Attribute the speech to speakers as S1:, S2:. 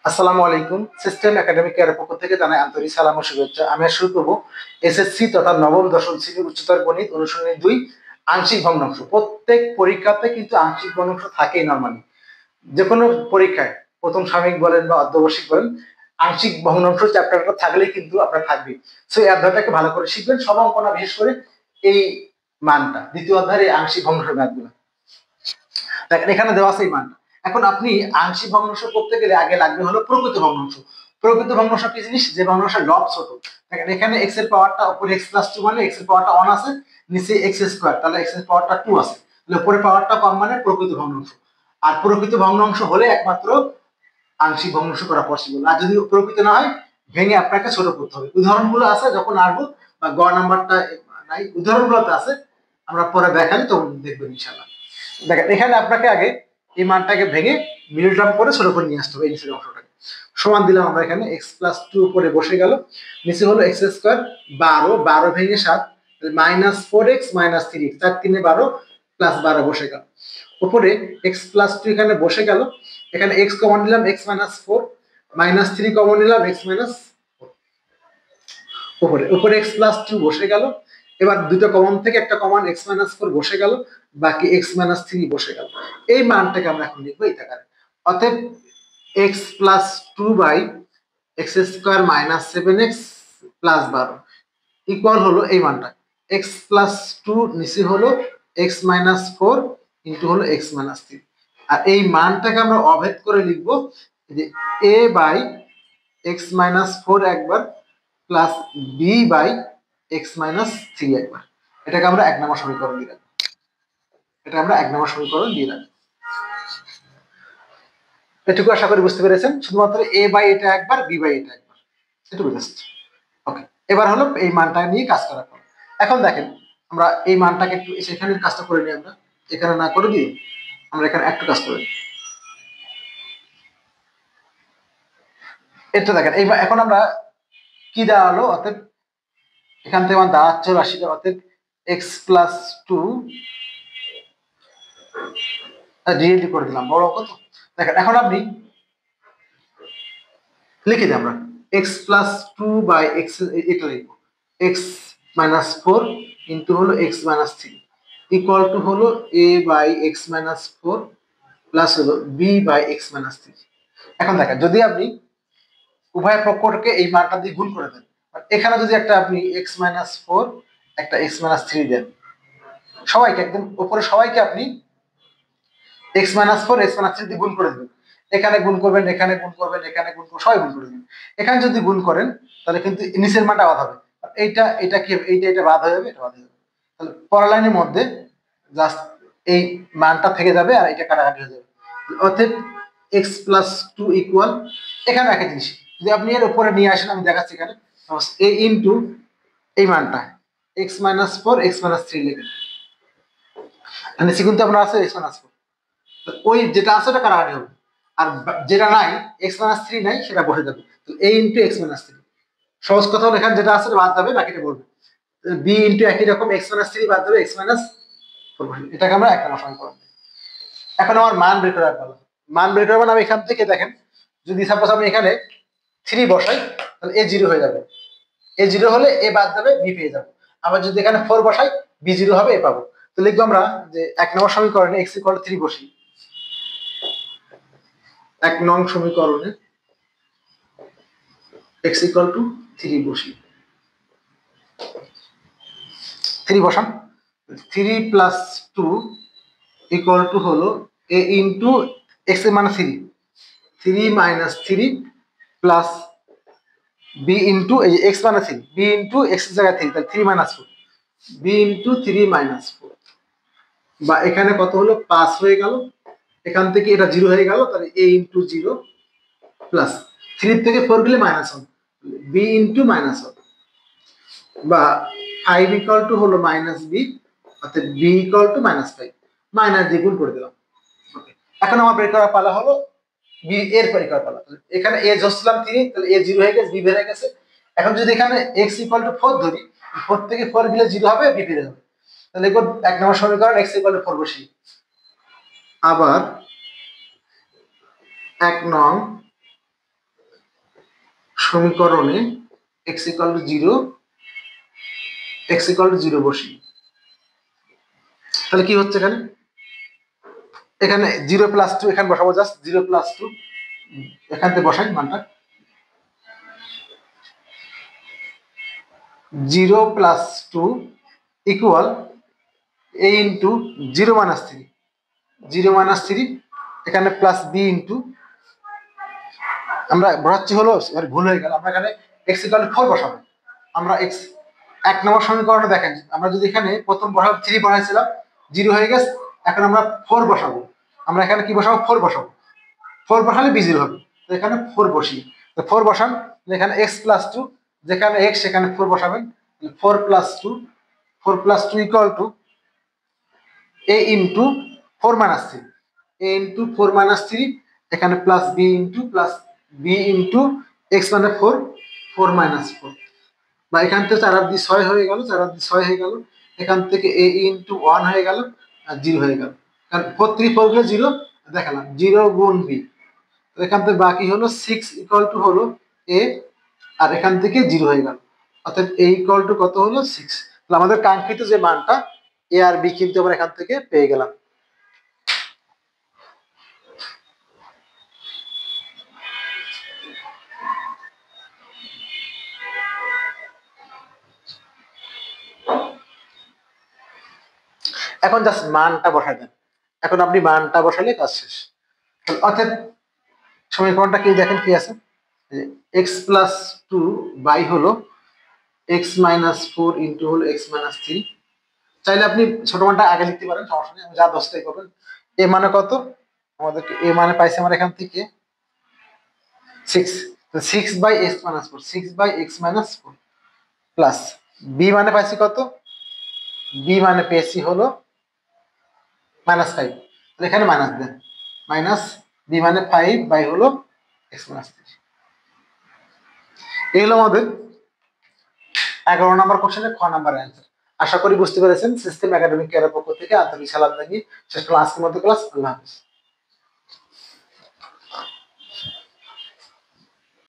S1: আসসালামু আলাইকুম। System academic কেয়ারের পক্ষ থেকে জানাই আন্তরিক সালাম ও শুভেচ্ছা। আমি শুরু করবো এসএসসি তথা নবম দশম শ্রেণীর উচ্চতর গণিত অনুশীলনী 2 আংশিক ভগ্নাংশ। প্রত্যেক পরীক্ষাতে কিন্তু আংশিক ভগ্নাংশ থাকেই নরমালি, যে কোনো পরীক্ষায় প্রথম সাময়িক বলেন বা অর্ধবার্ষিক বলেন, আংশিক ভগ্নাংশ চ্যাপ্টারটা থাকলেই কিন্তু আপনার থাকবে। সো এই অধ্যায়টাকে ভালো করে শিখবেন, সব অঙ্ক না, বিশেষ করে এই মানটা দ্বিতীয় অধ্যায়ের এই আংশিক ভগ্নাংশ ম্যাথগুলো দেখেন এখানে দেওয়া আছে এই মানটা। এখন আপনি আংশিক ভগ্নাংশ করতে গেলে আগে লাগবে হলো প্রকৃত ভগ্নাংশ। প্রকৃত ভগ্নাংশ কি জিনিস? যে ভগ্নাংশের লব ছোট। দেখেন এখানে এক্স এর পাওয়ারটা উপরে এক্স প্লাস টু মানে এক্স এর পাওয়ারটা 1 আছে, নিচে এক্স স্কোয়ার, তাহলে এক্স এর পাওয়ারটা 2 আছে, তাহলে উপরে পাওয়ারটা কম মানে প্রকৃত ভগ্নাংশ। আর প্রকৃত ভগ্নাংশ হলে একমাত্র আংশিক ভগ্নাংশ করা পসিবল। আর যদি প্রকৃত না হয়, ভেঙে আপনাকে ছোট করতে হবে। উদাহরণগুলো আছে যখন আসবো, বা গ নাম্বারটা নাই, উদাহরণগুলোতে আছে, আমরা পরে দেখাই তখন দেখবেন ইনশাল্লাহ। দেখেন এখানে আপনাকে আগে এই মানটাকে ভেঙে মিডল টার্ম করে ছোট করে নিয়ে আসতে হবে। এই নিচের অংশটাকে সমান দিলাম আমরা, এখানে এক্স প্লাস টু উপরে বসে গেল, নিচে হলো এক্স স্কোয়ার 12, 12 ভেঙে 7, minus 4x minus 3x, 4 3 12 plus 12 বসে গেল। উপরে এক্স প্লাস টু এখানে বসে গেল, এখানে এক্স কমন নিলাম এক্স মাইনাস 4, মাইনাস 3 কমন নিলাম এক্স মাইনাস, উপরে উপরে এক্স প্লাস টু বসে গেল। এবার দুটো কমন থেকে একটা কমন এক্স মাইনাস 4 বসে গেল, বাকি এক্স মাইনাস 3 বসে গেল। এই মানটাকে আমরা এখন লিখবো এই টাকায়। অতএব x plus two by x square minus 7x plus 12 equal হলো এই মানটা এক্স প্লাস টু, নিচে হলো এক্স মাইনাস 4 ইন্টু হলো এক্স মাইনাস 3। আর এই মানটাকে আমরা অভেদ করে লিখবো যে এ বাই এক্স মাইনাস 4 একবার plus b by x minus 3 একবার। এটাকে আমরা 1 নম্বর সমীকরণ দিয়ে রাখবো। এটা আমরা 1 নম্বর সমীকরণ দিয়ে রাখবো। এটুকু আশা করি বুঝতে পেরেছেন। শুধুমাত্র এ বাই এটা একবার, বি বাই এটা একবার, এটুকু জাস্ট। ওকে, এবার হলো এই মানটা নিয়ে কাজ করার পর। এখন দেখেন আমরা এই মানটাকে একটু সেখানের কাজটা করে নিই। আমরা এখানে না করে দিই, আমরা এখানে একটু কাজ করে নিই। এটা দেখেন এখন আমরা কি দেওয়া হলো, অর্থাৎ এখান থেকে আমার দাঁড়াচ্ছে রাশিটা, অর্থাৎ এক্স প্লাস টু ডিএলটি করে দিলাম, বড় কত দেখেন। এখন আপনি লিখে দিই আমরা x plus two by x, এটা লিখবো এক্স মাইনাস 4 ইন্টু হলো এক্স মাইনাস 3 ইকুয়াল টু হলো a by x minus 4 plus হলো বি বাই এক্স মাইনাস 3। এখন দেখেন যদি আপনি উভয় পক্ষকে এই মানটা দিয়ে গুণ করে দেন, এখানে যদি একটা আপনি এক্স মাইনাস 4 একটা এক্স মাইনাস 3 দেন, সবাইকে একদম উপরে সবাইকে আপনি এক্স মাইনাস 4 এক্স মাইনাস 3 দিয়ে গুণ করে দেবেন। এখানে গুণ করবেন, এখানে গুণ করবেন, এখানে গুণ করবেন, সবাই গুণ করে দেবেন। এখানে যদি গুণ করেন তাহলে কিন্তু নিচের মানটা বাদ হবে। এইটা এটা কি হবে, এইটা এটা বাদ হয়ে যাবে, এটা বাদ হয়ে যাবে। তাহলে পরের লাইনের মধ্যে জাস্ট এই মানটা থেকে যাবে আর এটা কাটাকাটি হয়ে যাবে। অতএব এক্স প্লাস টু ইকুয়াল, এখানে একই জিনিস যদি আপনি এর উপরে নিয়ে আসেন, আমি দেখাচ্ছি এখানে এ ইন্টু এই মানটা এক্স মাইনাস 4 এক্স মাইনাস 3 লিখেন, নিচে কিন্তু আমরা আছে এক্স মাইনাস 4, ওই যেটা আছে ওটা কাটাকাটি হবে, আর যেটা নাই এক্স মাইনাস 3 নাই সেটা বসে যাবে। তো এ ইন্টু এক্স মাইনাস 3, সহজ কথা হলো এখানে যেটা আছে বাদ যাবে, বাকিটা বলবে। বি ইন্টু একই রকম এক্স মাইনাস 3 বাদ যাবে, এক্স মাইনাস 4 বসে, এটাকে আমরা 1 নম্বর সমীকরণ। এখন আমার মান বের করার পালা। মান বের করবেন আমি এখান থেকে, দেখেন যদি সাপোজ আমি এখানে 3 বসাই তাহলে এ 0 হয়ে যাবে, এ 0 হলে এ বাদ যাবে, বি পেয়ে যাবো। আবার যদি এখানে 4 বসাই, বি 0 হবে, এ পাবো। তো লিখবো আমরা যে 1 নম্বর সমীকরণে এক্স ইকুয়াল 3 বসি, 1 নং সমীকরণে x ইকুয়াল টু 3 বসি, 3 বসান, 3 প্লাস 2 ইকুয়াল টু হলো a ইন্টু এক্স এর মানে 3, 3 মাইনাস 3 প্লাস বি ইন্টু এই এক্স মানে 3, বি ইন্টু এক্স এর জায়গায় 3, তাহলে 3 মাইনাস 4, বি ইন্টু 3 মাইনাস 4, বা এখানে কত হলো 5 হয়ে গেল, এখান থেকে এটা 0 হয়ে গেল, তাহলে a ইন্টু 0 প্লাস 3 থেকে 4 গেলে মাইনাস 1, বি ইন্টু মাইনাস 1, বা 5 ইকুয়াল টু হলো মাইনাস বি, অর্থাৎ b equal to minus 5, minus দিয়ে গুণ করে দিলাম। এখন আমার বের করার পালা হলো বি এর বের করার পালা। এখানে এ ধরছিলাম 3, তাহলে এ 0 হয়ে গেছে, বি বের হয়ে গেছে। এখন যদি এখানে এক্স ইকুয়াল টু 4 ধরি, 4 থেকে 4 গেলে 0 হবে, বি বের হবে। তাহলে এরপর 1 নম্বর সমীকরণ এক্স ইকুয়াল টু 4 বসি, আবার 1 নং সমীকরণে এক্স ইকুয়াল টু জিরো বসি, তাহলে কি হচ্ছে এখানে, এখানে 0+2 এখানে বসাবো, জাস্ট 0+2 এখান থেকে বসাই মানটা, 0+2 ইকুয়াল a ইন্টু 0-3, 0-3 এখানে প্লাস বি ইন্টু, আমরা বসাচ্ছি হলো ভুল হয়ে গেল, আমরা এখানে এক্স ইকুয়াল 4 বসাবো। আমরা এক্স 1 নম্বর সমীকরণে দেখেন, আমরা যদি এখানে প্রথম বসাবো 3 বসাইছিলাম, 0 হয়ে গেছে, এখন আমরা 4 বসাবো, আমরা এখানে কি বসাবো, 4 বসাবো, 4 বসালে বি0 হবে, তো এখানে 4 বসি, তো 4 বসান, এখানে x+2, যেখানে x সেখানে 4 বসাবেন, 4+2 equal to a into 4-3, a into 4-3 এখানে প্লাস বি ইন্টু x মানে 4, 4-4, বা এখান থেকে 4-6 হয়ে গেল, 4-6 হয়ে গেল, এখান থেকে a ইন্টু 1 হয়ে গেল আর 0 হয়ে গেল, কারণ 4-3-4 গুলো 0 দেখালাম, 0 গুণ b, এখান থেকে বাকি হলো 6 ইকুয়াল টু হলো a, আর এখান থেকে 0 হয়ে গেল, অর্থাৎ a ইকুয়াল টু কত হলো 6, তাহলে আমাদের কাঙ্ক্ষিত যে মানটা a আর b কিন্তু আমরা এখান থেকে পেয়ে গেলাম। এখন জাস্ট মানটা বসাই দেন, এখন আপনি মানটা বসালে কাজ শেষ, অর্থাৎ সমীকরণটা কি দেখেন কি আছে, x+2 বাই হলো x-4 ইন্টু হলো x-3, চাইলে আপনি ছোট মানটা আগে লিখতে পারেন, সমস্যা নেই, যা 10টাই করবেন। এ মানে কত, আমাদেরকে এ মানে পাইছে আমরা এখান থেকে 6, 6/x-4, 6/x-4 প্লাস বি মানে পাইছি কত, বি মানে পেয়েছি হলো -5, এখানে মাইনাস দেন, মাইনাস বি মানে 5 বাই হলো x-3। এই হলো আমাদের 11 নম্বর কোশ্চেনে খ নাম্বার অ্যান্সার। আশা করি বুঝতে পেরেছেন। সিস্টেম একাডেমিক কেয়ারের পক্ষ থেকে আন্তরিক সালাম জানিয়ে শেষ করলাম আজকের মতো ক্লাস। আল্লাহ হাফেজ।